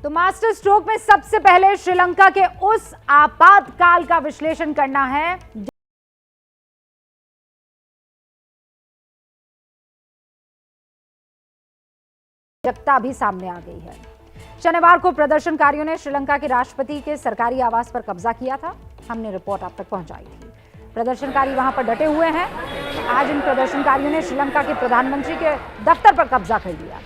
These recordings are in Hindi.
तो मास्टर स्ट्रोक में सबसे पहले श्रीलंका के उस आपातकाल का विश्लेषण करना है जगता भी सामने आ गई है। शनिवार को प्रदर्शनकारियों ने श्रीलंका के राष्ट्रपति के सरकारी आवास पर कब्जा किया था। हमने रिपोर्ट आप तक पहुंचाई थी। प्रदर्शनकारी वहां पर डटे हुए हैं। आज इन प्रदर्शनकारियों ने श्रीलंका के प्रधानमंत्री के दफ्तर पर कब्जा कर लिया।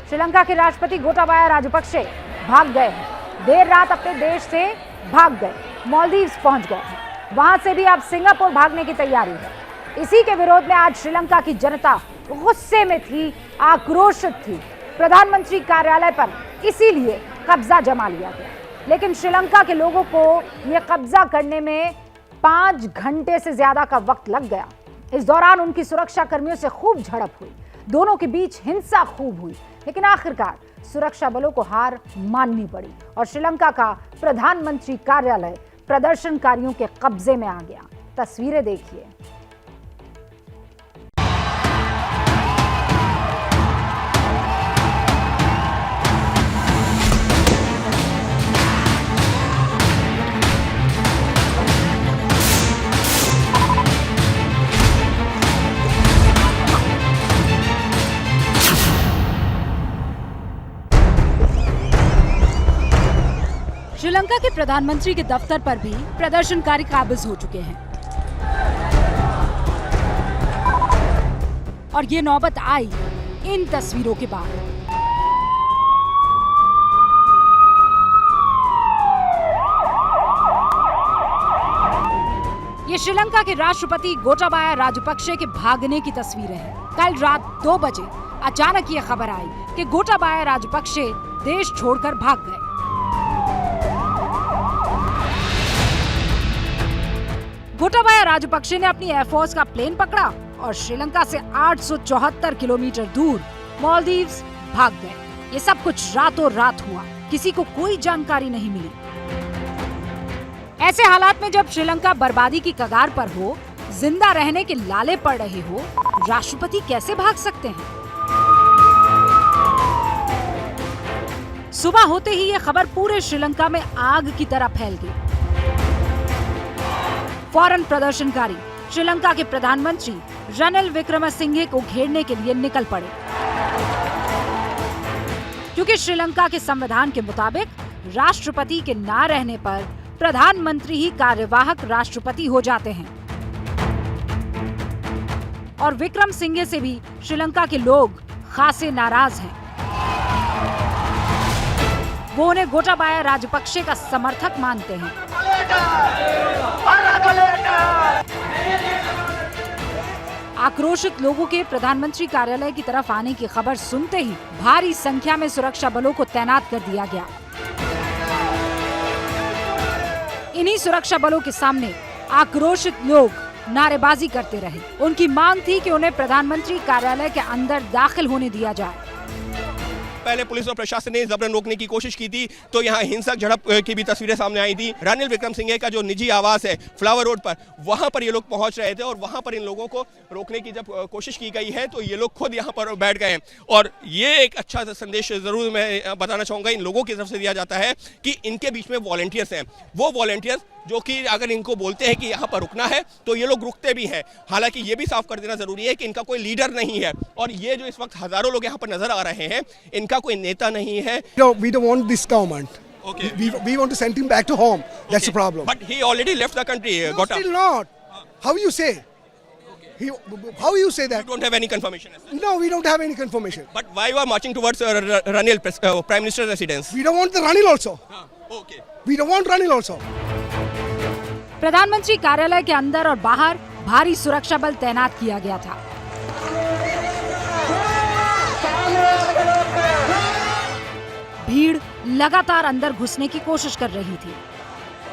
श्रीलंका के राष्ट्रपति गोटाबाया राजपक्षे भाग गए हैं। देर रात अपने देश से भाग गए, मालदीव्स पहुंच गए हैं। वहां से भी अब सिंगापुर भागने की तैयारी है। इसी के विरोध में आज श्रीलंका की जनता गुस्से में थी, आक्रोशित थी। प्रधानमंत्री कार्यालय पर इसीलिए कब्जा जमा लिया गया, लेकिन श्रीलंका के लोगों को यह कब्जा करने में 5 घंटे से ज्यादा का वक्त लग गया। इस दौरान उनकी सुरक्षा कर्मियों से खूब झड़प हुई, दोनों के बीच हिंसा खूब हुई, लेकिन आखिरकार सुरक्षा बलों को हार माननी पड़ी और श्रीलंका का प्रधानमंत्री कार्यालय प्रदर्शनकारियों के कब्जे में आ गया। तस्वीरें देखिए। श्रीलंका के प्रधानमंत्री के दफ्तर पर भी प्रदर्शनकारी काबिज हो चुके हैं और ये नौबत आई इन तस्वीरों के बाद। ये श्रीलंका के राष्ट्रपति गोटाबाया राजपक्षे के भागने की तस्वीरें हैं। कल रात 2 बजे अचानक ये खबर आई कि गोटाबाया राजपक्षे देश छोड़कर भाग गए। गोटाबाया राजपक्षे ने अपनी एयरफोर्स का प्लेन पकड़ा और श्रीलंका से 874 किलोमीटर दूर मालदीव्स भाग गए। ये सब कुछ रातों रात हुआ, किसी को कोई जानकारी नहीं मिली। ऐसे हालात में जब श्रीलंका बर्बादी की कगार पर हो, जिंदा रहने के लाले पड़ रहे हो, राष्ट्रपति कैसे भाग सकते हैं? सुबह होते ही ये खबर पूरे श्रीलंका में आग की तरह फैल गई। फौरन प्रदर्शनकारी श्रीलंका के प्रधानमंत्री रनिल विक्रमसिंघे को घेरने के लिए निकल पड़े, क्योंकि श्रीलंका के संविधान के मुताबिक राष्ट्रपति के ना रहने पर प्रधानमंत्री ही कार्यवाहक राष्ट्रपति हो जाते हैं। और विक्रमसिंघे से भी श्रीलंका के लोग खासे नाराज हैं। वो उन्हें गोटाबाया राजपक्षे का समर्थक मानते हैं। आक्रोशित लोगों के प्रधानमंत्री कार्यालय की तरफ आने की खबर सुनते ही भारी संख्या में सुरक्षा बलों को तैनात कर दिया गया। इन्हीं सुरक्षा बलों के सामने आक्रोशित लोग नारेबाजी करते रहे। उनकी मांग थी कि उन्हें प्रधानमंत्री कार्यालय के अंदर दाखिल होने दिया जाए। पहले पुलिस और प्रशासन ने जबरन रोकने की कोशिश की थी, तो यहाँ हिंसक झड़प की भी तस्वीरें सामने आई थी। रनिल विक्रमसिंघे का जो निजी आवास है फ्लावर रोड पर, वहां पर ये लोग पहुंच रहे थे और वहां पर इन लोगों को रोकने की जब कोशिश की गई है तो ये लोग खुद यहाँ पर बैठ गए हैं। और ये एक अच्छा संदेश जरूर मैं बताना चाहूँगा इन लोगों की तरफ से दिया जाता है कि इनके बीच में वॉलंटियर्स हैं। वो वॉलंटियर्स जो कि अगर इनको बोलते हैं कि यहाँ पर रुकना है तो ये लोग रुकते भी हैं। हालांकि ये भी साफ कर देना जरूरी है कि इनका कोई लीडर नहीं है और ये जो इस वक्त हजारों लोग यहाँ पर नजर आ रहे हैं, इनका कोई नेता नहीं है। We don't want this government. Okay. We want to send him back to home. That's the problem. But he already left the country. No, still not. How you say? How you say that? You don't have any confirmation. No, we don't have any confirmation. But why you are marching towards Ranil, Prime Minister's residence? We don't want the Ranil also. Okay. We don't want Ranil also. प्रधानमंत्री कार्यालय के अंदर और बाहर भारी सुरक्षा बल तैनात किया गया था। भीड़ लगातार अंदर घुसने की कोशिश कर रही थी।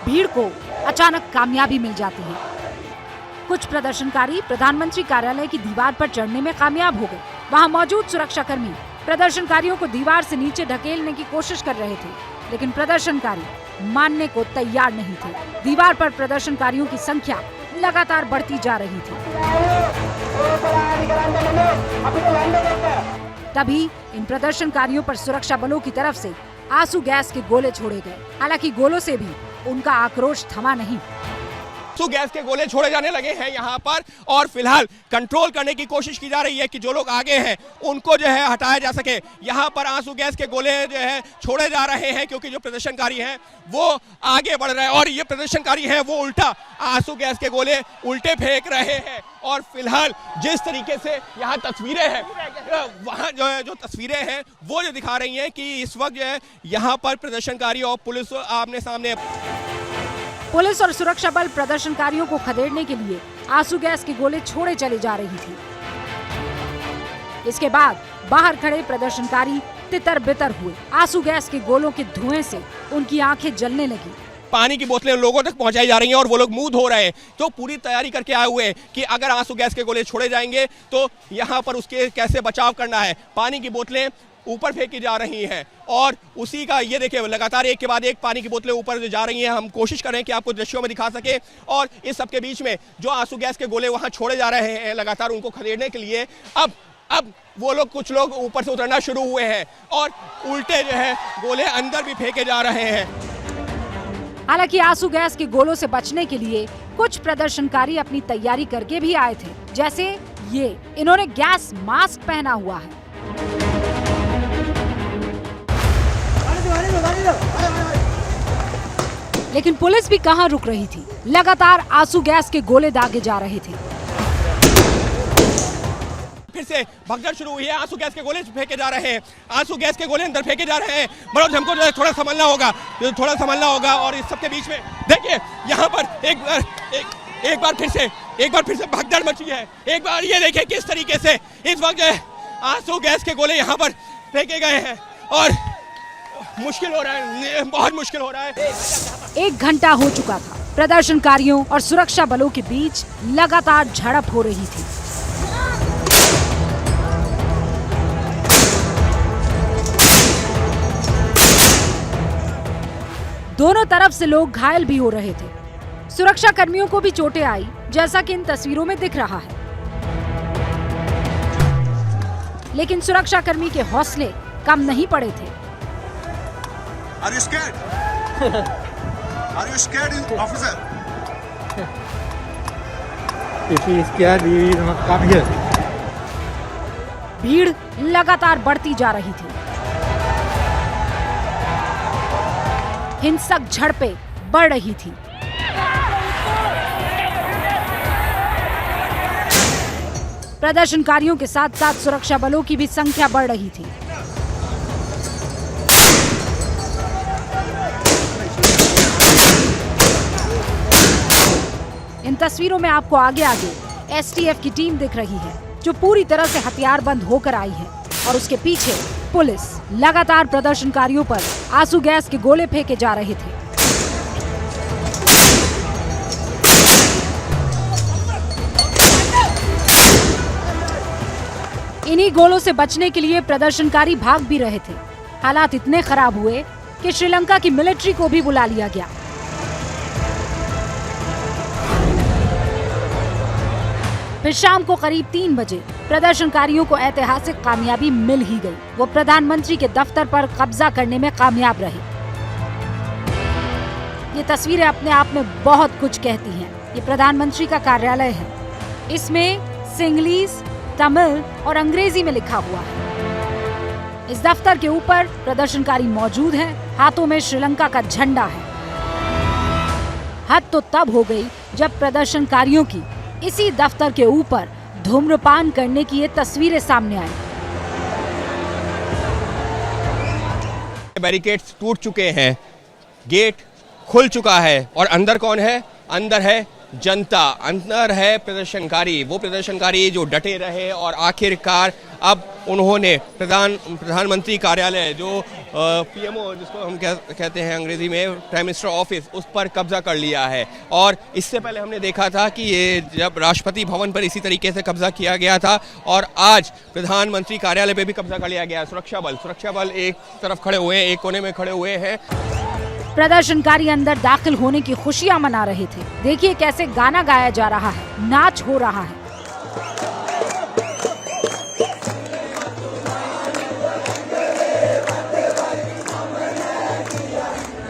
भीड़ को अचानक कामयाबी मिल जाती है। कुछ प्रदर्शनकारी प्रधानमंत्री कार्यालय की दीवार पर चढ़ने में कामयाब हो गए। वहां मौजूद सुरक्षाकर्मी प्रदर्शनकारियों को दीवार से नीचे धकेलने की कोशिश कर रहे थे, लेकिन प्रदर्शनकारी मानने को तैयार नहीं थे। दीवार पर प्रदर्शनकारियों की संख्या लगातार बढ़ती जा रही थी। तभी इन प्रदर्शनकारियों पर सुरक्षा बलों की तरफ से आंसू गैस के गोले छोड़े गए। हालांकि गोलों से भी उनका आक्रोश थमा नहीं। आंसू गैस के गोले छोड़े जाने लगे हैं यहाँ पर और फिलहाल कंट्रोल करने की कोशिश की जा रही है कि जो लोग आगे हैं उनको जो है हटाया जा सके। यहाँ पर आंसू गैस के गोले जो है छोड़े जा रहे हैं क्योंकि जो प्रदर्शनकारी हैं वो आगे बढ़ रहे हैं और ये प्रदर्शनकारी हैं वो उल्टा आंसू गैस के गोले उल्टे फेंक रहे हैं। और फिलहाल जिस तरीके से यहाँ तस्वीरें हैं, वहाँ जो है जो तस्वीरें हैं वो जो दिखा रही हैं कि इस वक्त जो है यहाँ पर प्रदर्शनकारी और पुलिस आमने सामने। पुलिस और सुरक्षा बल प्रदर्शनकारियों को खदेड़ने के लिए आंसू गैस के गोले छोड़े चले जा रही थी। इसके बाद बाहर खड़े प्रदर्शनकारी तितर बितर हुए। आंसू गैस के गोलों के धुएं से उनकी आंखें जलने लगी। पानी की बोतलें लोगों तक पहुंचाई जा रही हैं और वो लोग मुंह धो रहे हैं। तो पूरी तैयारी करके आए हुए हैं कि अगर आंसू गैस के गोले छोड़े जाएंगे तो यहाँ पर उसके कैसे बचाव करना है। पानी की बोतलें ऊपर फेंकी जा रही हैं और उसी का ये देखिए लगातार एक के बाद एक पानी की बोतलें ऊपर जा रही हैं। हम कोशिश करें कि आपको दृश्यों में दिखा सके। और इस सब के बीच में जो आंसू गैस के गोले वहां छोड़े जा रहे हैं लगातार उनको खदेड़ने के लिए अब वो लोग कुछ लोग ऊपर से उतरना शुरू हुए हैं और उल्टे जो है गोले अंदर भी फेंके जा रहे हैं। हालांकि आंसू गैस के गोलों से बचने के लिए कुछ प्रदर्शनकारी अपनी तैयारी करके भी आए थे। जैसे ये, इन्होंने गैस मास्क पहना हुआ है। लेकिन पुलिस भी कहां रुक रही थी। लगातार आंसू गैस के गोले दागे जा रहे थे। फिर से भगदड़ शुरू हुई है। आंसू गैस के गोले फेंके जा रहे हैं। आंसू गैस के गोले अंदर फेंके जा रहे हैं। मनोज, हमको जो है थोड़ा संभलना होगा और इस सब के बीच में देखिए यहाँ पर एक बार फिर से भगदड़ मची है। एक बार ये देखिए किस तरीके से इस वक्त आंसू गैस के गोले यहाँ पर फेंके गए हैं और मुश्किल हो रहा है, बहुत मुश्किल हो रहा है। 1 घंटा हो चुका था। प्रदर्शनकारियों और सुरक्षा बलों के बीच लगातार झड़प हो रही थी। दोनों तरफ से लोग घायल भी हो रहे थे। सुरक्षा कर्मियों को भी चोटें आई, जैसा कि इन तस्वीरों में दिख रहा है। लेकिन सुरक्षा कर्मी के हौसले कम नहीं पड़े थे। Are you scared? Are you scared, officer? If he is scared, he will not come here. भीड़ लगातार बढ़ती जा रही थी। हिंसक झड़पें बढ़ रही थी। प्रदर्शनकारियों के साथ साथ सुरक्षा बलों की भी संख्या बढ़ रही थी। इन तस्वीरों में आपको आगे एसटीएफ की टीम दिख रही है जो पूरी तरह से हथियारबंद होकर आई है और उसके पीछे पुलिस लगातार प्रदर्शनकारियों पर आंसू गैस के गोले फेंके जा रहे थे। इन्हीं गोलों से बचने के लिए प्रदर्शनकारी भाग भी रहे थे। हालात इतने खराब हुए कि श्रीलंका की मिलिट्री को भी बुला लिया गया। फिर शाम को करीब 3 बजे प्रदर्शनकारियों को ऐतिहासिक कामयाबी मिल ही गई। वो प्रधानमंत्री के दफ्तर पर कब्जा करने में कामयाब रहे। ये तस्वीरें अपने आप में बहुत कुछ कहती हैं। ये प्रधानमंत्री का कार्यालय है। इसमें सिंगलीज, तमिल और अंग्रेजी में लिखा हुआ है। इस दफ्तर के ऊपर प्रदर्शनकारी मौजूद हैं। हाथों में श्रीलंका का झंडा है। हद तो तब हो गई जब प्रदर्शनकारियों की इसी दफ्तर के ऊपर धूम्रपान करने की ये तस्वीरें सामने आई। बैरिकेड्स टूट चुके हैं, गेट खुल चुका है और अंदर कौन है? अंदर है जनता, अंदर है प्रदर्शनकारी। वो प्रदर्शनकारी जो डटे रहे और आखिरकार अब उन्होंने प्रधानमंत्री कार्यालय जो पीएमओ जिसको हम कहते हैं अंग्रेजी में प्राइम मिनिस्टर ऑफिस, उस पर कब्जा कर लिया है। और इससे पहले हमने देखा था कि ये जब राष्ट्रपति भवन पर इसी तरीके से कब्जा किया गया था और आज प्रधानमंत्री कार्यालय पे भी कब्जा कर लिया गया। सुरक्षा बल एक तरफ खड़े हुए हैं, एक कोने में खड़े हुए हैं। प्रदर्शनकारी अंदर दाखिल होने की खुशियां मना रहे थे। देखिए कैसे गाना गाया जा रहा है, नाच हो रहा है।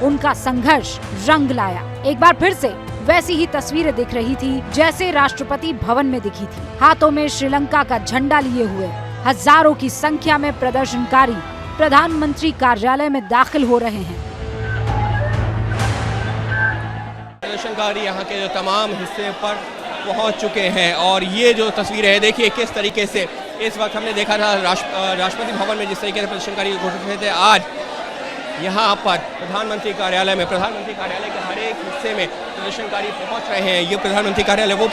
उनका संघर्ष रंग लाया। एक बार फिर से वैसी ही तस्वीरें दिख रही थी जैसे राष्ट्रपति भवन में दिखी थी। हाथों में श्रीलंका का झंडा लिए हुए हजारों की संख्या में प्रदर्शनकारी प्रधानमंत्री कार्यालय में दाखिल हो रहे हैं। प्रदर्शनकारी यहाँ के जो तमाम हिस्से पर पहुँच चुके हैं और ये जो तस्वीरें हैं, देखिए किस तरीके से इस वक्त हमने देखा था राष्ट्रपति भवन में जिस तरीके से प्रदर्शनकारी घोषित हुए थे, आज यहाँ पर प्रधानमंत्री कार्यालय में, प्रधानमंत्री कार्यालय के हर एक हिस्से में प्रदर्शनकारी पहुँच रहे हैं। ये प्रधानमंत्री कार्यालय वो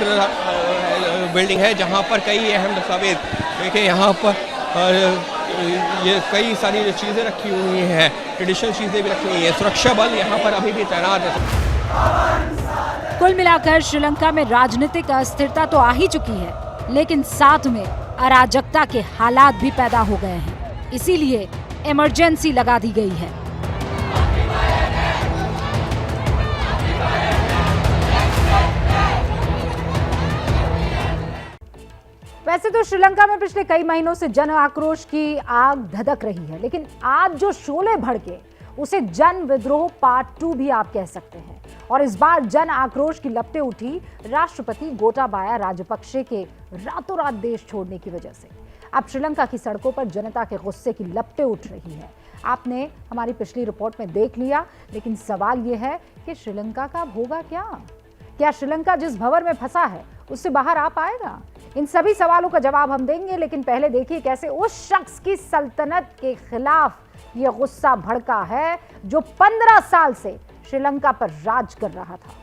बिल्डिंग है जहाँ पर कई अहम दस्तावेज, देखिए यहाँ पर ये कई सारी जो चीज़ें रखी हुई हैं, ट्रेडिशनल चीज़ें भी रखी हुई हैं। सुरक्षा बल यहाँ पर अभी भी तैनात है। कुल मिलाकर श्रीलंका में राजनीतिक अस्थिरता तो आ ही चुकी है, लेकिन साथ में अराजकता के हालात भी पैदा हो गए हैं। इसीलिए इमरजेंसी लगा दी गई है। वैसे तो श्रीलंका में पिछले कई महीनों से जन आक्रोश की आग धधक रही है, लेकिन आज जो शोले भड़के उसे जन विद्रोह पार्ट 2 भी आप कह सकते हैं। और इस बार जन आक्रोश की लपटें उठी राष्ट्रपति गोटाबाया राजपक्षे के रातों रात देश छोड़ने की वजह से। अब श्रीलंका की सड़कों पर जनता के गुस्से की लपटें उठ रही है। आपने हमारी पिछली रिपोर्ट में देख लिया, लेकिन सवाल यह है कि श्रीलंका का होगा क्या श्रीलंका जिस भंवर में फंसा है उससे बाहर आ पाएगा? इन सभी सवालों का जवाब हम देंगे, लेकिन पहले देखिए कैसे उस शख्स की सल्तनत के खिलाफ ये गुस्सा भड़का है जो 15 साल से श्रीलंका पर राज कर रहा था।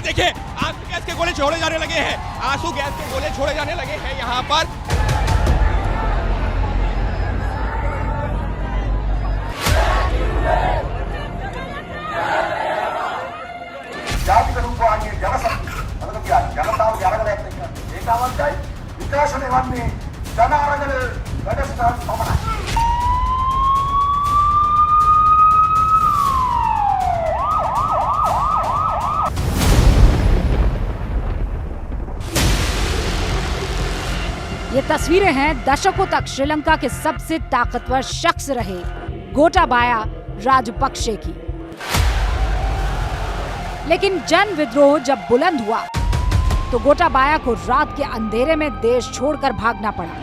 देखिए आंसू गैस के गोले छोड़े जाने लगे हैं, आंसू गैस के गोले छोड़े जाने लगे हैं यहाँ पर। జాతిక రూపాన్ని జనశక్తి మనకు జనతావు జరగలేకపోయింది ఏం కావాలి వికాసం ఇవన్నీ జన అరగలు గడస్తాను సమన ये तस्वीरें हैं दशकों तक श्रीलंका के सबसे ताकतवर शख्स रहे गोटाबाया राजपक्षे की। लेकिन जन विद्रोह जब बुलंद हुआ तो गोटाबाया को रात के अंधेरे में देश छोड़कर भागना पड़ा,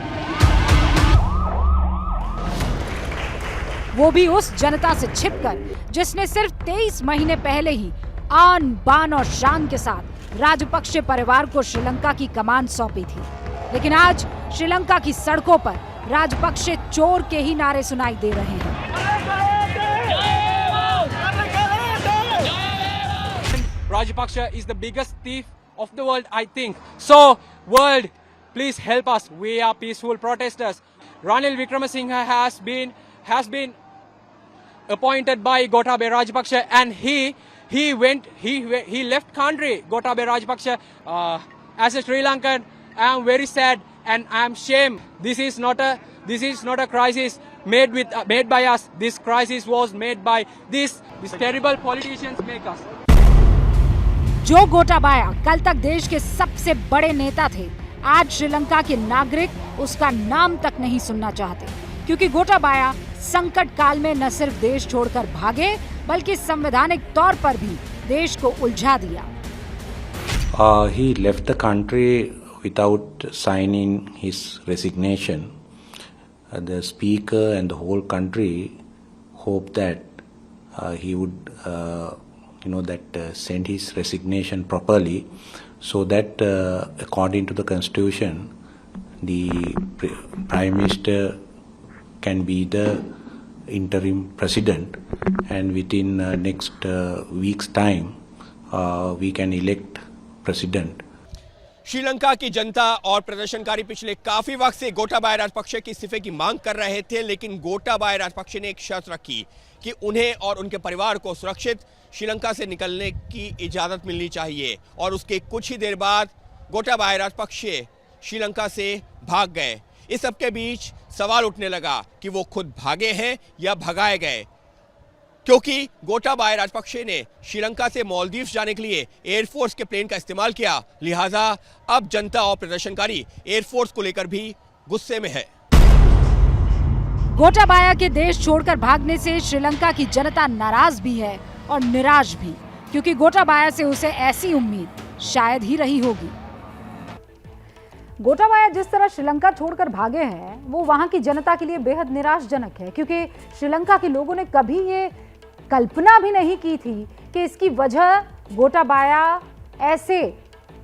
वो भी उस जनता से छिपकर जिसने सिर्फ 23 महीने पहले ही आन बान और शान के साथ राजपक्षे परिवार को श्रीलंका की कमान सौंपी थी। लेकिन आज श्रीलंका की सड़कों पर राजपक्षे चोर के ही नारे सुनाई दे रहे हैं। Rajapaksa is the biggest thief of the world, I think. So, world, please help us. We are peaceful protesters. Ranil Wickremesinghe has been appointed by Gotabaya Rajapaksa, and he left country. Gotabaya Rajapaksa, as a Sri Lankan, I am very sad and I am ashamed. This is not a crisis made by us. This crisis was made by these terrible politicians make us. जो गोटाबाया कल तक देश के सबसे बड़े नेता थे, आज श्रीलंका के नागरिक उसका नाम तक नहीं सुनना चाहते, क्योंकि गोटाबाया संकट काल में न सिर्फ देश छोड़कर भागे बल्कि संवैधानिक तौर पर भी देश को उलझा दिया। He left the country without signing his resignation. The speaker and the whole country hoped that he would send his resignation properly, so that according to the constitution the prime minister can be the interim president, and within next week's time we can elect president. Sri Lanka की जनता और प्रदर्शनकारी पिछले काफी वक्त से गोटाबाया राजपक्षे की इस्तीफे की मांग कर रहे थे, लेकिन गोटाबाया राजपक्षे ने एक शर्त रखी कि उन्हें और उनके परिवार को सुरक्षित श्रीलंका से निकलने की इजाजत मिलनी चाहिए। और उसके कुछ ही देर बाद गोटाबाया राजपक्षे श्रीलंका से भाग गए। इस सब के बीच सवाल उठने लगा कि वो खुद भागे हैं या भगाए गए। क्योंकि गोटाबाया राजपक्षे ने श्रीलंका से मालदीव्स जाने के लिए एयरफोर्स के प्लेन का इस्तेमाल किया, लिहाजा अब जनता और प्रदर्शनकारी एयरफोर्स को लेकर भी गुस्से में है। गोटाबाया के देश छोड़कर भागने से श्रीलंका की जनता नाराज भी है और निराश भी, क्योंकि गोटाबाया से उसे ऐसी उम्मीद शायद ही रही होगी। गोटाबाया जिस तरह श्रीलंका छोड़कर भागे हैं वो वहां की जनता के लिए बेहद निराशजनक है, क्योंकि श्रीलंका के लोगों ने कभी ये कल्पना भी नहीं की थी कि इसकी वजह गोटाबाया ऐसे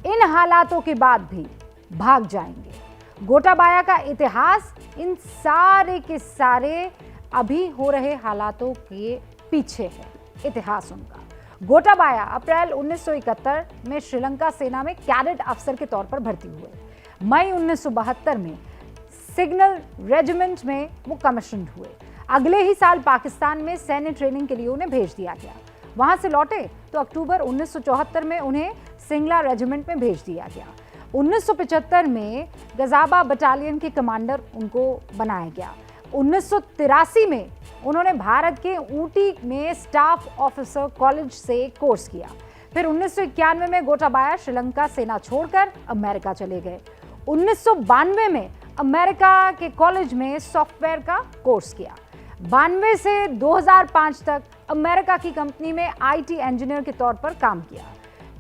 इन हालातों के बाद भी भाग जाएंगे। गोटाबाया का इतिहास इन सारे के सारे अभी हो रहे हालातों के पीछे है। इतिहास उनका, गोटाबाया अप्रैल 1971 में श्रीलंका सेना में कैडेट अफसर के तौर पर भर्ती हुए। मई 1972 में सिग्नल रेजिमेंट में वो कमीशन हुए। अगले ही साल पाकिस्तान में सैन्य ट्रेनिंग के लिए उन्हें भेज दिया गया। वहां से लौटे तो अक्टूबर 1974 में उन्हें सिंगला रेजिमेंट में भेज दिया गया। 1975 में गजाबा बटालियन के कमांडर उनको बनाया गया। 1983 में उन्होंने भारत के ऊटी में स्टाफ ऑफिसर कॉलेज से कोर्स किया। फिर 1991 में गोटाबाया श्रीलंका सेना छोड़कर अमेरिका चले गए। 1992 में अमेरिका के कॉलेज में सॉफ्टवेयर का कोर्स किया। 92 से 2005 तक अमेरिका की कंपनी में आईटी इंजीनियर के तौर पर काम किया।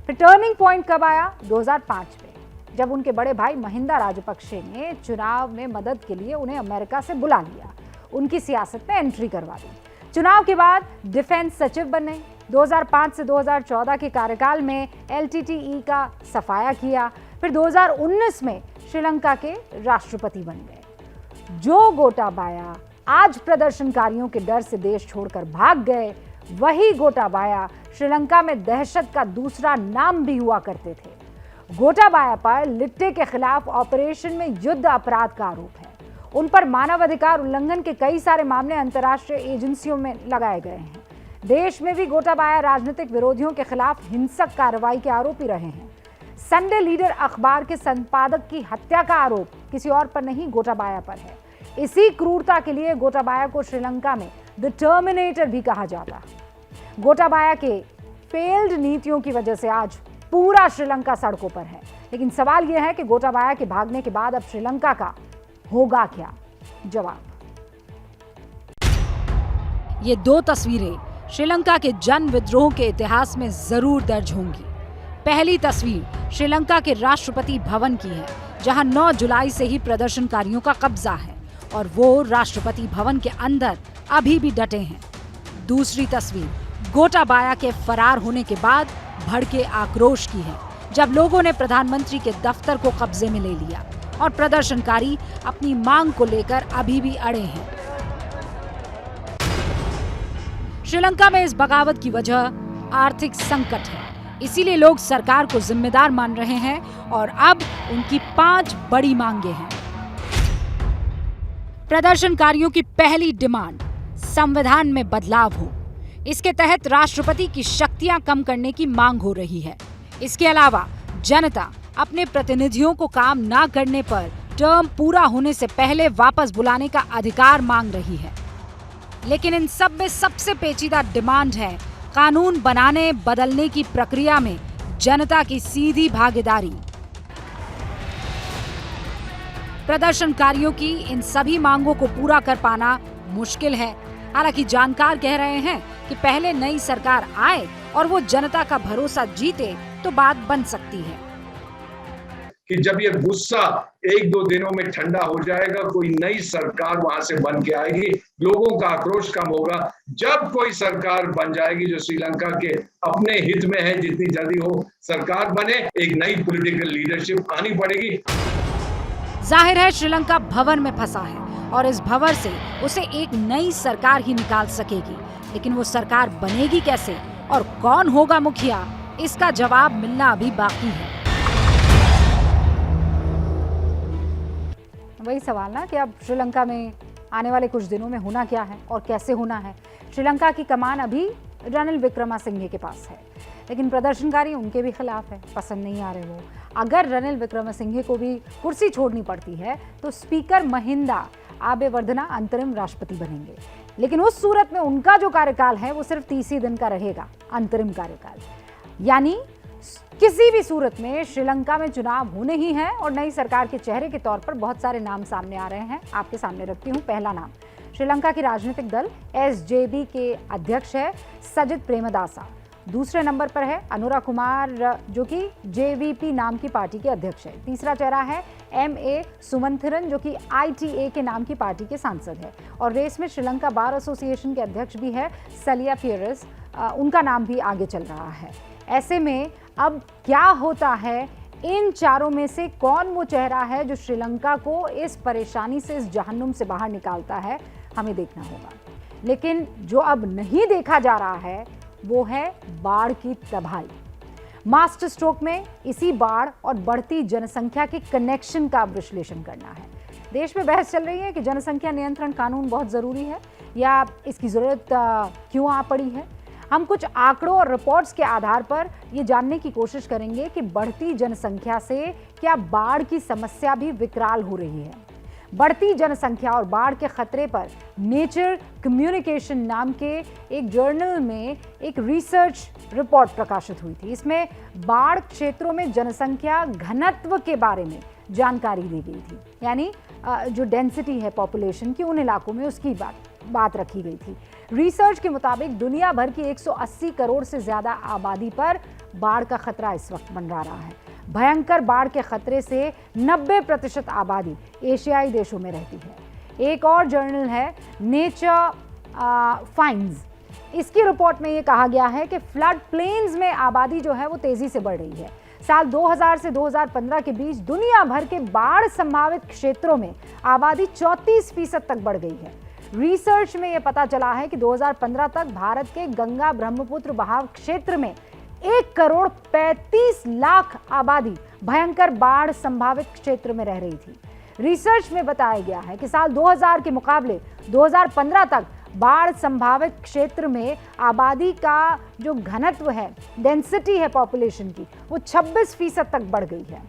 फिर टर्निंग पॉइंट कब आया? 2005 में, जब उनके बड़े भाई महिंदा राजपक्षे ने चुनाव में मदद के लिए उन्हें अमेरिका से बुला लिया, उनकी सियासत में एंट्री करवा दी। चुनाव के बाद डिफेंस सचिव बने। 2005 से 2014 के कार्यकाल में एलटीटीई का सफाया किया। फिर 2019 में श्रीलंका के राष्ट्रपति बन गए। जो गोटाबाया आज प्रदर्शनकारियों के डर से देश छोड़कर भाग गए, वही गोटाबाया श्रीलंका में दहशत का दूसरा नाम भी हुआ करते थे। गोटाबाया पर लिट्टे के खिलाफ ऑपरेशन में युद्ध अपराध का आरोप है। उन पर मानवाधिकार उल्लंघन के कई सारे मामले अंतर्राष्ट्रीय एजेंसियों में लगाए गए हैं। देश में भी गोटाबाया राजनीतिक विरोधियों के खिलाफ हिंसक कार्रवाई के आरोपी रहे हैं। संडे लीडर अखबार के संपादक की हत्या का आरोप किसी और पर नहीं, गोटाबाया पर है। इसी क्रूरता के लिए गोटाबाया को श्रीलंका में द टर्मिनेटर भी कहा जाता है। गोटाबाया के फेल्ड नीतियों की वजह से आज पूरा श्रीलंका सड़कों पर है। लेकिन सवाल यह है कि गोटाबाया के भागने के बाद अब श्रीलंका का होगा क्या? जवाब, ये दो तस्वीरें श्रीलंका के जन विद्रोह के इतिहास में जरूर दर्ज होंगी। पहली तस्वीर श्रीलंका के राष्ट्रपति भवन की है, जहां 9 जुलाई से ही प्रदर्शनकारियों का कब्जा है और वो राष्ट्रपति भवन के अंदर अभी भी डटे हैं। दूसरी तस्वीर गोटाबाया के फरार होने के बाद भड़के आक्रोश की है, जब लोगों ने प्रधानमंत्री के दफ्तर को कब्जे में ले लिया और प्रदर्शनकारी अपनी मांग को लेकर अभी भी अड़े हैं। श्रीलंका में इस बगावत की वजह आर्थिक संकट है, इसीलिए लोग सरकार को जिम्मेदार मान रहे हैं और अब उनकी 5 बड़ी मांगे हैं। प्रदर्शनकारियों की पहली डिमांड संविधान में बदलाव हो। इसके तहत राष्ट्रपति की शक्तियां कम करने की मांग हो रही है। इसके अलावा जनता अपने प्रतिनिधियों को काम ना करने पर टर्म पूरा होने से पहले वापस बुलाने का अधिकार मांग रही है। लेकिन इन सब में सबसे पेचीदा डिमांड है कानून बनाने बदलने की प्रक्रिया में जनता की सीधी भागीदारी। प्रदर्शनकारियों की इन सभी मांगों को पूरा कर पाना मुश्किल है। हालांकि जानकार कह रहे हैं कि पहले नई सरकार आए और वो जनता का भरोसा जीते तो बात बन सकती है। कि जब ये गुस्सा 1-2 दिनों में ठंडा हो जाएगा, कोई नई सरकार वहां से बन के आएगी, लोगों का आक्रोश कम होगा। जब कोई सरकार बन जाएगी जो श्रीलंका के अपने हित में है, जितनी जल्दी हो सरकार बने, एक नई पॉलिटिकल लीडरशिप आनी पड़ेगी। जाहिर है श्रीलंका भंवर में फंसा है और इस भंवर से उसे एक नई सरकार ही निकाल सकेगी। लेकिन वो सरकार बनेगी कैसे और कौन होगा मुखिया, इसका जवाब मिलना अभी बाकी है। वही सवाल ना कि अब श्रीलंका में आने वाले कुछ दिनों में होना क्या है और कैसे होना है। श्रीलंका की कमान अभी रनिल विक्रमसिंघे के पास है, लेकिन प्रदर्शनकारी उनके भी खिलाफ है, पसंद नहीं आ रहे वो। अगर रनिल विक्रमसिंघे को भी कुर्सी छोड़नी पड़ती है तो स्पीकर महिंदा आबेवर्धना अंतरिम राष्ट्रपति बनेंगे। लेकिन उस सूरत में उनका जो कार्यकाल है वो सिर्फ 30 ही दिन का रहेगा, अंतरिम कार्यकाल। यानी किसी भी सूरत में श्रीलंका में चुनाव होने ही हैं और नई सरकार के चेहरे के तौर पर बहुत सारे नाम सामने आ रहे हैं। आपके सामने रखती हूं पहला नाम। श्रीलंका की राजनीतिक दल SJB के अध्यक्ष है सजित प्रेमदासा। दूसरे नंबर पर है अनुरा कुमार जो कि JVP नाम की पार्टी के अध्यक्ष है। तीसरा चेहरा है MA सुमंथिरन जो कि ITA के नाम की पार्टी के सांसद है। और रेस में श्रीलंका बार एसोसिएशन के अध्यक्ष भी है सलिया पियरस, उनका नाम भी आगे चल रहा है। ऐसे में अब क्या होता है, इन चारों में से कौन वो चेहरा है जो श्रीलंका को इस परेशानी से, इस जहन्नुम से बाहर निकालता है, हमें देखना होगा। लेकिन जो अब नहीं देखा जा रहा है वो है बाढ़ की तबाही। मास्टर स्ट्रोक में इसी बाढ़ और बढ़ती जनसंख्या के कनेक्शन का विश्लेषण करना है। देश में बहस चल रही है कि जनसंख्या नियंत्रण कानून बहुत ज़रूरी है या इसकी ज़रूरत क्यों आ पड़ी है। हम कुछ आंकड़ों और रिपोर्ट्स के आधार पर ये जानने की कोशिश करेंगे कि बढ़ती जनसंख्या से क्या बाढ़ की समस्या भी विकराल हो रही है। बढ़ती जनसंख्या और बाढ़ के खतरे पर नेचर कम्युनिकेशन नाम के एक जर्नल में एक रिसर्च रिपोर्ट प्रकाशित हुई थी। इसमें बाढ़ क्षेत्रों में जनसंख्या घनत्व के बारे में जानकारी दी गई थी, यानी जो डेंसिटी है पॉपुलेशन की उन इलाकों में, उसकी बात रखी गई थी। रिसर्च के मुताबिक दुनिया भर की 180 करोड़ से ज़्यादा आबादी पर बाढ़ का खतरा इस वक्त मंडरा रहा है। भयंकर बाढ़ के खतरे से 90% आबादी एशियाई देशों में रहती है। एक और जर्नल है नेचर फाइंड्स, इसकी रिपोर्ट में ये कहा गया है कि फ्लड प्लेन्स में आबादी जो है वो तेज़ी से बढ़ रही है। साल 2000 से 2015 के बीच दुनिया भर के बाढ़ संभावित क्षेत्रों में आबादी 34% तक बढ़ गई है। रिसर्च में यह पता चला है कि 2015 तक भारत के गंगा ब्रह्मपुत्र बहाव क्षेत्र में 1,35,00,000 आबादी भयंकर बाढ़ संभावित क्षेत्र में रह रही थी। रिसर्च में बताया गया है कि साल 2000 के मुकाबले 2015 तक बाढ़ संभावित क्षेत्र में आबादी का जो घनत्व है, डेंसिटी है पॉपुलेशन की, वो 26% तक बढ़ गई है।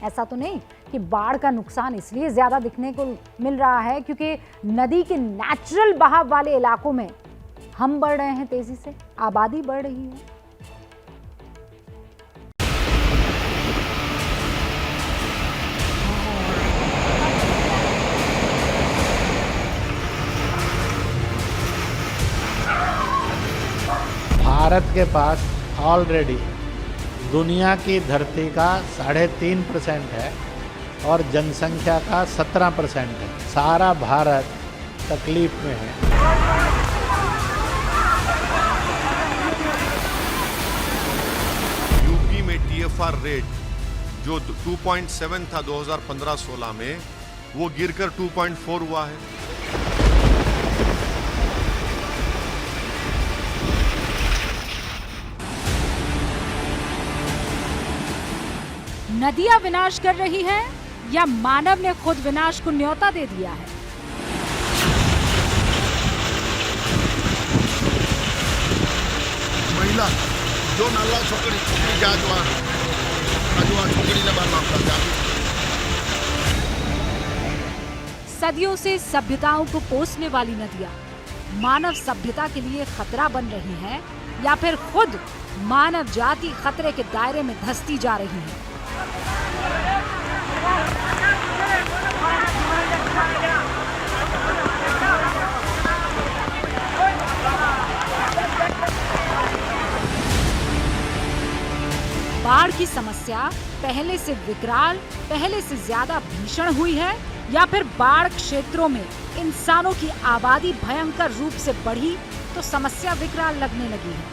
ऐसा तो नहीं कि बाढ़ का नुकसान इसलिए ज़्यादा दिखने को मिल रहा है क्योंकि नदी के नेचुरल बहाव वाले इलाकों में हम बढ़ रहे हैं तेज़ी से, आबादी बढ़ रही है। भारत के पास ऑलरेडी दुनिया की धरती का 3.5% है और जनसंख्या का 17% है। सारा भारत तकलीफ में है। यूपी में TFR रेट जो 2.7 था 2015-16 में, वो गिरकर 2.4 हुआ है। नदियां विनाश कर रही हैं या मानव ने खुद विनाश को न्योता दे दिया है? महिला जो नाला छोकरी छोकरी ने बार माफ कर दिया। सदियों से सभ्यताओं को पोसने वाली नदियां मानव सभ्यता के लिए खतरा बन रही हैं या फिर खुद मानव जाति खतरे के दायरे में धंसती जा रही है? बाढ़ की समस्या पहले से विकराल, पहले से ज्यादा भीषण हुई है या फिर बाढ़ क्षेत्रों में इंसानों की आबादी भयंकर रूप से बढ़ी तो समस्या विकराल लगने लगी है?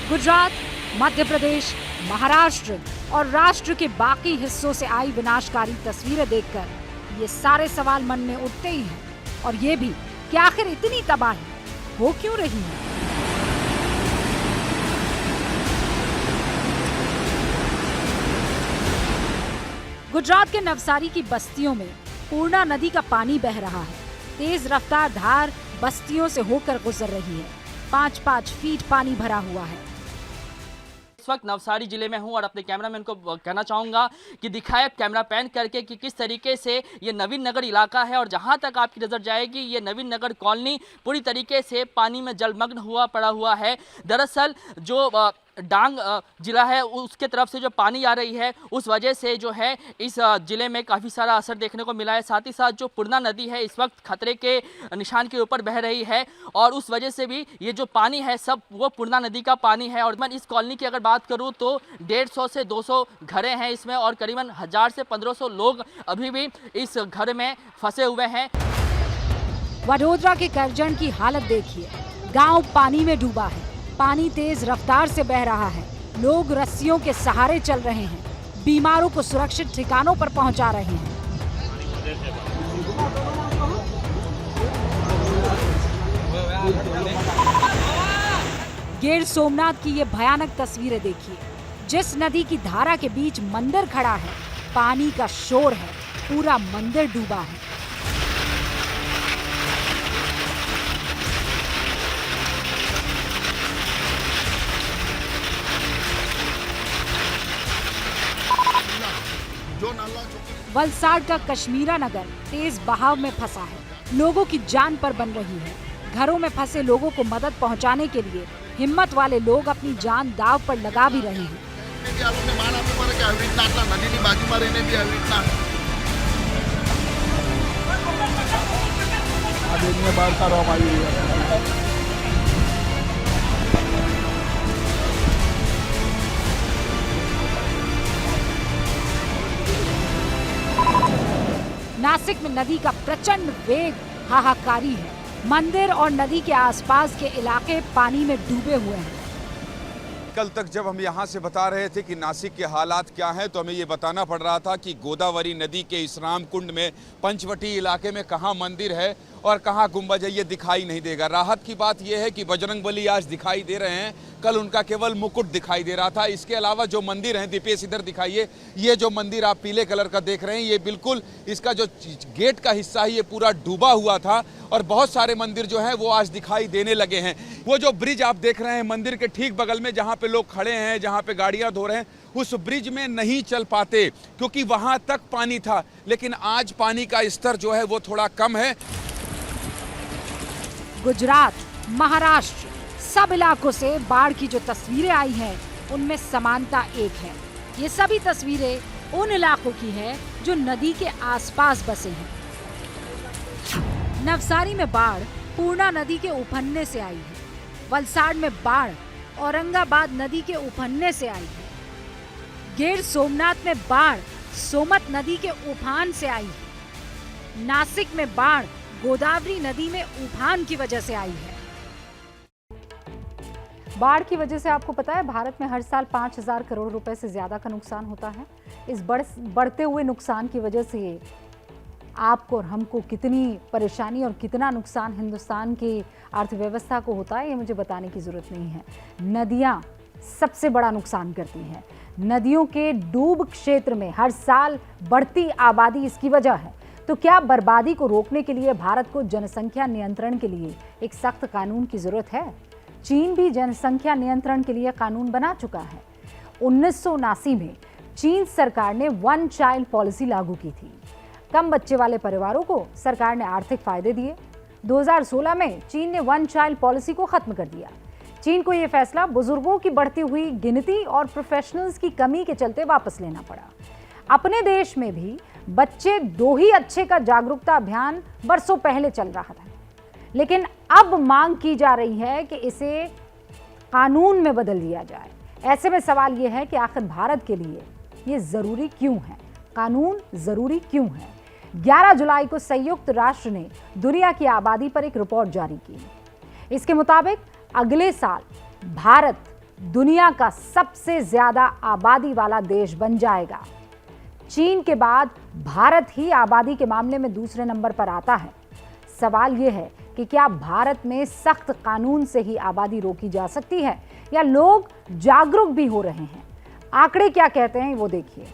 गुजरात, मध्य प्रदेश, महाराष्ट्र और राष्ट्र के बाकी हिस्सों से आई विनाशकारी तस्वीरें देखकर ये सारे सवाल मन में उठते ही हैं, और ये भी कि आखिर इतनी तबाही हो क्यों रही है? गुजरात के नवसारी की बस्तियों में पूर्णा नदी का पानी बह रहा है। तेज रफ्तार धार बस्तियों से होकर गुजर रही है। 5-5 फीट पानी भरा हुआ है। इस वक्त नवसारी जिले में हूं और अपने कैमरामैन को कहना चाहूँगा कि दिखाए कैमरा पैन करके कि किस तरीके से ये नवीन नगर इलाका है और जहां तक आपकी नज़र जाएगी ये नवीन नगर कॉलोनी पूरी तरीके से पानी में जलमग्न पड़ा हुआ है। दरअसल जो डांग जिला है उसके तरफ से जो पानी आ रही है उस वजह से जो है इस जिले में काफ़ी सारा असर देखने को मिला है। साथ ही साथ जो पूर्णा नदी है इस वक्त खतरे के निशान के ऊपर बह रही है और उस वजह से भी ये जो पानी है सब वो पूर्णा नदी का पानी है। और मैं इस कॉलोनी की अगर बात करूं तो 150 से 200 घरें हैं इसमें और करीबन 1000 से 1500 लोग अभी भी इस घर में फंसे हुए हैं। वडोदरा के करजन की हालत देखिए, गांव पानी में डूबा है, पानी तेज रफ्तार से बह रहा है, लोग रस्सियों के सहारे चल रहे हैं, बीमारों को सुरक्षित ठिकानों पर पहुंचा रहे हैं। गिर सोमनाथ की ये भयानक तस्वीरें देखिए, जिस नदी की धारा के बीच मंदिर खड़ा है, पानी का शोर है, पूरा मंदिर डूबा है। वलसाड का कश्मीरा नगर तेज बहाव में फंसा है, लोगों की जान पर बन रही है। घरों में फंसे लोगों को मदद पहुंचाने के लिए हिम्मत वाले लोग अपनी जान दांव पर लगा भी रहे हैं। नासिक में नदी का प्रचंड वेग हाहाकारी है। मंदिर और नदी के आसपास के इलाके पानी में डूबे हुए हैं। कल तक जब हम यहाँ से बता रहे थे कि नासिक के हालात क्या हैं तो हमें ये बताना पड़ रहा था कि गोदावरी नदी के इस राम कुंड में पंचवटी इलाके में कहाँ मंदिर है और कहाँ गुंबज है ये दिखाई नहीं देगा। राहत की बात यह है कि बजरंगबली आज दिखाई दे रहे हैं, कल उनका केवल मुकुट दिखाई दे रहा था। इसके अलावा जो मंदिर हैं, दीपेश इधर दिखाइए, ये जो मंदिर आप पीले कलर का देख रहे हैं ये बिल्कुल इसका जो गेट का हिस्सा है ये पूरा डूबा हुआ था और बहुत सारे मंदिर जो हैं वो आज दिखाई देने लगे हैं। वो जो ब्रिज आप देख रहे हैं मंदिर के ठीक बगल में जहाँ पे लोग खड़े हैं, जहाँ पे गाड़ियाँ धो रहे हैं, उस ब्रिज में नहीं चल पाते क्योंकि वहाँ तक पानी था, लेकिन आज पानी का स्तर जो है वो थोड़ा कम है। गुजरात, महाराष्ट्र, सब इलाकों से बाढ़ की जो तस्वीरें आई हैं उनमें समानता एक है। ये सभी तस्वीरें उन इलाकों की है जो नदी के आसपास बसे हैं। नवसारी में बाढ़ पूर्णा नदी के उफनने से आई है। वलसाड में बाढ़ औरंगाबाद नदी के उफनने से आई है। गिर सोमनाथ में बाढ़ सोमत नदी के उफान से आई है। नासिक में बाढ़ गोदावरी नदी में उफान की वजह से आई है। बाढ़ की वजह से आपको पता है भारत में हर साल 5000 करोड़ रुपए से ज्यादा का नुकसान होता है। इस बढ़ते हुए नुकसान की वजह से आपको और हमको कितनी परेशानी और कितना नुकसान हिंदुस्तान की अर्थव्यवस्था को होता है ये मुझे बताने की जरूरत नहीं है। नदियां सबसे बड़ा नुकसान करती हैं। नदियों के डूब क्षेत्र में हर साल बढ़ती आबादी इसकी वजह है। तो क्या बर्बादी को रोकने के लिए भारत को जनसंख्या नियंत्रण के लिए एक सख्त कानून की जरूरत है? चीन भी जनसंख्या नियंत्रण के लिए कानून बना चुका है। 1979 में चीन सरकार ने वन चाइल्ड पॉलिसी लागू की थी। कम बच्चे वाले परिवारों को सरकार ने आर्थिक फायदे दिए। 2016 में चीन ने वन चाइल्ड पॉलिसी को खत्म कर दिया। चीन को यह फैसला बुजुर्गों की बढ़ती हुई गिनती और प्रोफेशनल्स की कमी के चलते वापस लेना पड़ा। अपने देश में भी बच्चे दो ही अच्छे का जागरूकता अभियान बरसों पहले चल रहा था, लेकिन अब मांग की जा रही है कि इसे कानून में बदल दिया जाए। ऐसे में सवाल यह है कि आखिर भारत के लिए ये जरूरी क्यों है? कानून जरूरी क्यों है? 11 जुलाई को संयुक्त राष्ट्र ने दुनिया की आबादी पर एक रिपोर्ट जारी की। इसके मुताबिक अगले साल भारत दुनिया का सबसे ज्यादा आबादी वाला देश बन जाएगा। चीन के बाद भारत ही आबादी के मामले में दूसरे नंबर पर आता है। सवाल यह है कि क्या भारत में सख्त कानून से ही आबादी रोकी जा सकती है या लोग जागरूक भी हो रहे हैं? आंकड़े क्या कहते हैं वो देखिए।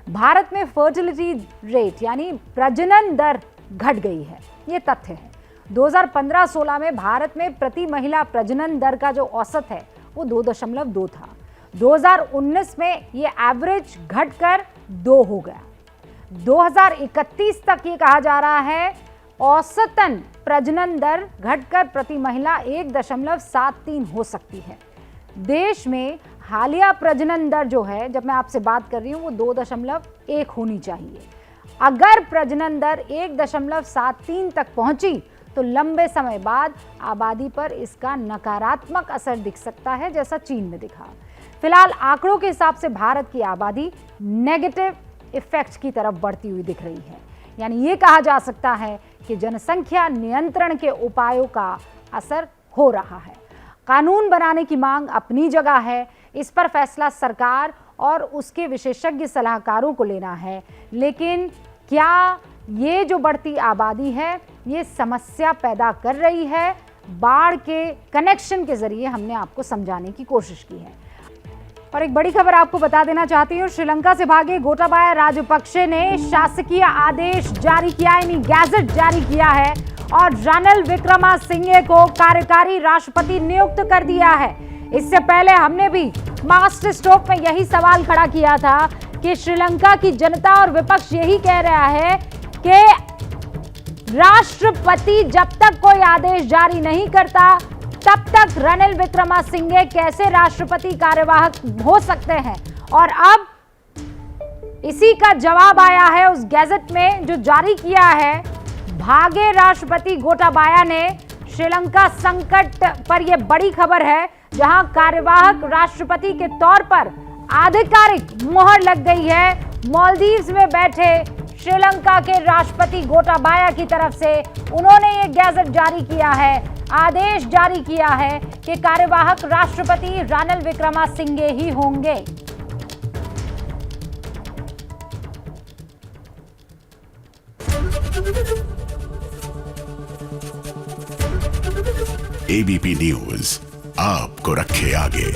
भारत में फर्टिलिटी रेट यानी प्रजनन दर घट गई है, ये तथ्य है। 2015-16 में भारत में प्रति महिला प्रजनन दर का जो औसत है वो 2.2 था। 2019 में ये एवरेज घटकर 2 हो गया। 2031 तक ये कहा जा रहा है औसतन प्रजनन दर घटकर प्रति महिला 1.73 हो सकती है। देश में हालिया प्रजनन दर जो है, जब मैं आपसे बात कर रही हूं, वो 2.1 होनी चाहिए। अगर प्रजनन दर 1.73 तक पहुंची तो लंबे समय बाद आबादी पर इसका नकारात्मक असर दिख सकता है, जैसा चीन में दिखा। फिलहाल आंकड़ों के हिसाब से भारत की आबादी नेगेटिव इफेक्ट्स की तरफ बढ़ती हुई दिख रही है। यानी ये कहा जा सकता है कि जनसंख्या नियंत्रण के उपायों का असर हो रहा है। कानून बनाने की मांग अपनी जगह है, इस पर फैसला सरकार और उसके विशेषज्ञ सलाहकारों को लेना है। लेकिन क्या ये जो बढ़ती आबादी है ये समस्या पैदा कर रही है? बाढ़ के कनेक्शन के जरिए हमने आपको समझाने की कोशिश की है। और एक बड़ी खबर आपको बता देना चाहती हूँ, श्रीलंका से भागे गोटाबाया राजपक्षे ने शासकीय आदेश जारी किया, यानी गैजेट जारी किया है और रानिल विक्रमसिंघे को कार्यकारी राष्ट्रपति नियुक्त कर दिया है। इससे पहले हमने भी मास्टर स्ट्रोक में यही सवाल खड़ा किया था कि श्रीलंका की जनता और विपक्ष यही कह रहा है कि राष्ट्रपति जब तक कोई आदेश जारी नहीं करता तब तक रानिल विक्रमसिंघे कैसे राष्ट्रपति कार्यवाहक हो सकते हैं। और अब इसी का जवाब आया है उस गैजेट में जो जारी किया है। भागे राष्ट्रपति गोटाबाया ने श्रीलंका संकट पर यह बड़ी खबर है, जहां कार्यवाहक राष्ट्रपति के तौर पर आधिकारिक मोहर लग गई है। मालदीव्स में बैठे श्रीलंका के राष्ट्रपति गोटाबाया की तरफ से उन्होंने ये गैजेट जारी किया है, आदेश जारी किया है कि कार्यवाहक राष्ट्रपति रानिल विक्रमसिंघे ही होंगे। एबीपी न्यूज आपको रखे आगे।